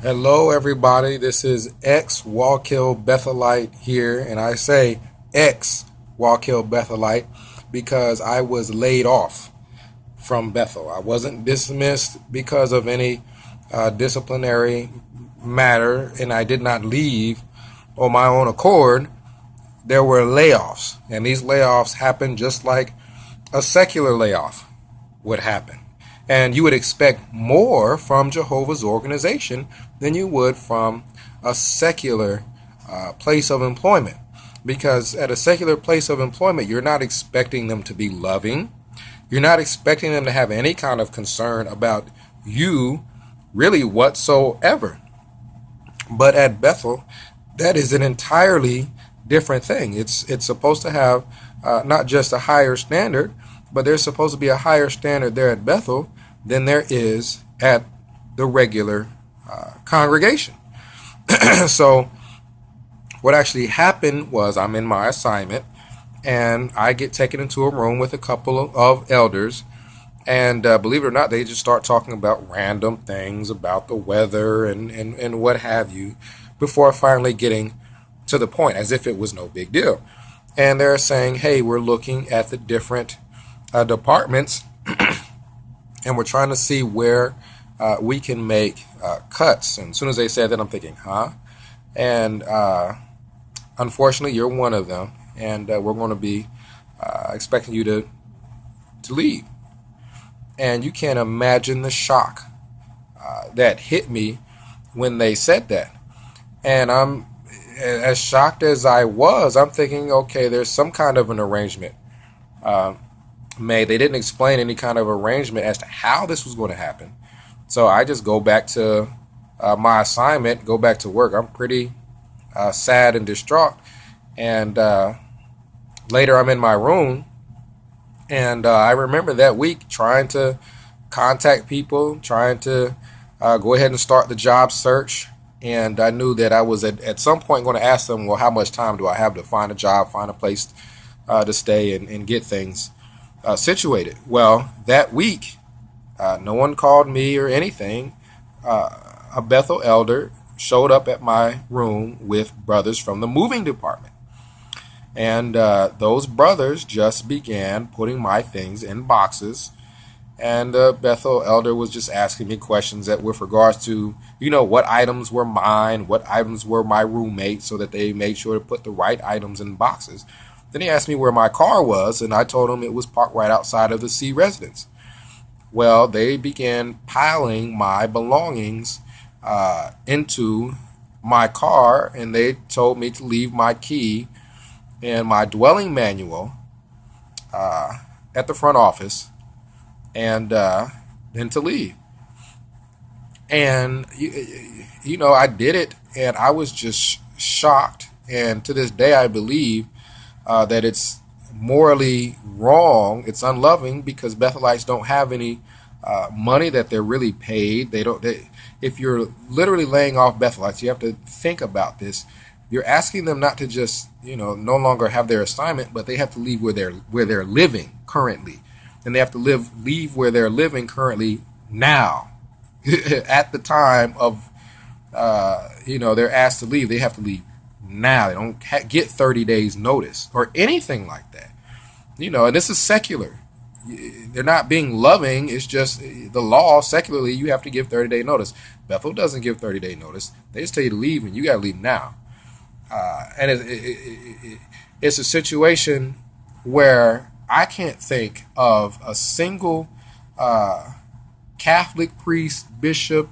Hello, everybody. This is ex Wallkill Bethelite here, and I say ex Wallkill Bethelite because I was laid off from Bethel. I wasn't dismissed because of any disciplinary matter, and I did not leave on my own accord. There were layoffs, and these layoffs happened just like a secular layoff would happen. And you would expect more from Jehovah's organization than you would from a secular place of employment. Because at a secular place of employment, you're not expecting them to be loving. You're not expecting them to have any kind of concern about you, really whatsoever. But at Bethel, that is an entirely different thing. It's supposed to have not just a higher standard, but there's supposed to be a higher standard there at Bethel than there is at the regular congregation. So what actually happened was I'm in my assignment and I get taken into a room with a couple of elders, and believe it or not, they just start talking about random things about the weather and what have you, before finally getting to the point as if it was no big deal. And they're saying, hey, we're looking at the different departments and we're trying to see where we can make cuts. And as soon as they said that, I'm thinking, huh? And unfortunately, you're one of them, and we're going to be expecting you to leave. And you can't imagine the shock that hit me when they said that. And I'm as shocked as I was. I'm thinking, okay, there's some kind of an arrangement made. They didn't explain any kind of arrangement as to how this was going to happen. So I just go back to my assignment, go back to work. I'm pretty sad and distraught. And later I'm in my room, and I remember that week trying to contact people, trying to go ahead and start the job search. And I knew that I was at some point going to ask them, well, how much time do I have to find a job, find a place to stay and get things situated? Well, that week, no one called me or anything. A Bethel elder showed up at my room with brothers from the moving department. And those brothers just began putting my things in boxes. And the Bethel elder was just asking me questions that with regards to, what items were mine, what items were my roommates, so that they made sure to put the right items in boxes. Then he asked me where my car was, and I told him it was parked right outside of the C residence. Well, they began piling my belongings into my car, and they told me to leave my key and my dwelling manual at the front office, and then to leave. And I did it, and I was just shocked. And to this day, I believe that it's morally wrong. It's unloving because Bethelites don't have any money that they're really paid. If you're literally laying off Bethelites, you have to think about this. You're asking them not to just no longer have their assignment, but they have to leave where they're living currently, and they have to leave where they're living currently now. At the time of they're asked to leave, they have to leave now. They don't get 30 days notice or anything like that. And this is secular. They're not being loving. It's just the law. Secularly, you have to give 30-day notice. Bethel doesn't give 30-day notice. They just tell you to leave, and you got to leave now. And it's a situation where I can't think of a single Catholic priest, bishop,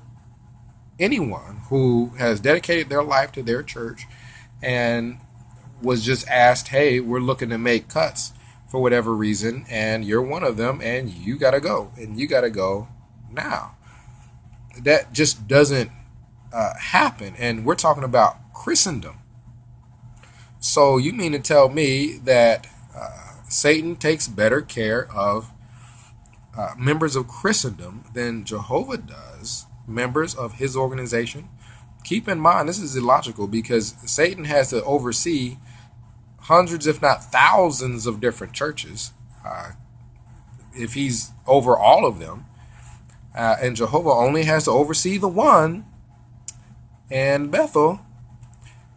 anyone who has dedicated their life to their church and was just asked, hey, we're looking to make cuts for whatever reason, and you're one of them, and you got to go, and you got to go now. That just doesn't happen, and we're talking about Christendom. So you mean to tell me that Satan takes better care of members of Christendom than Jehovah does members of his organization? Keep in mind, this is illogical because Satan has to oversee hundreds, if not thousands, of different churches. If he's over all of them, and Jehovah only has to oversee the one, and Bethel.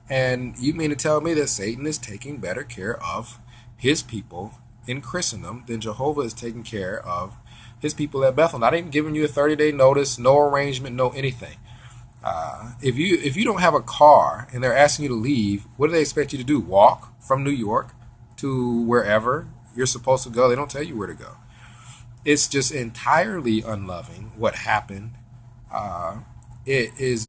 And you mean to tell me that Satan is taking better care of his people in Christendom than Jehovah is taking care of his people at Bethel? Not even giving you a 30-day notice, no arrangement, no anything. If you don't have a car and they're asking you to leave, what do they expect you to do? Walk from New York to wherever you're supposed to go? They don't tell you where to go. It's just entirely unloving what happened. It is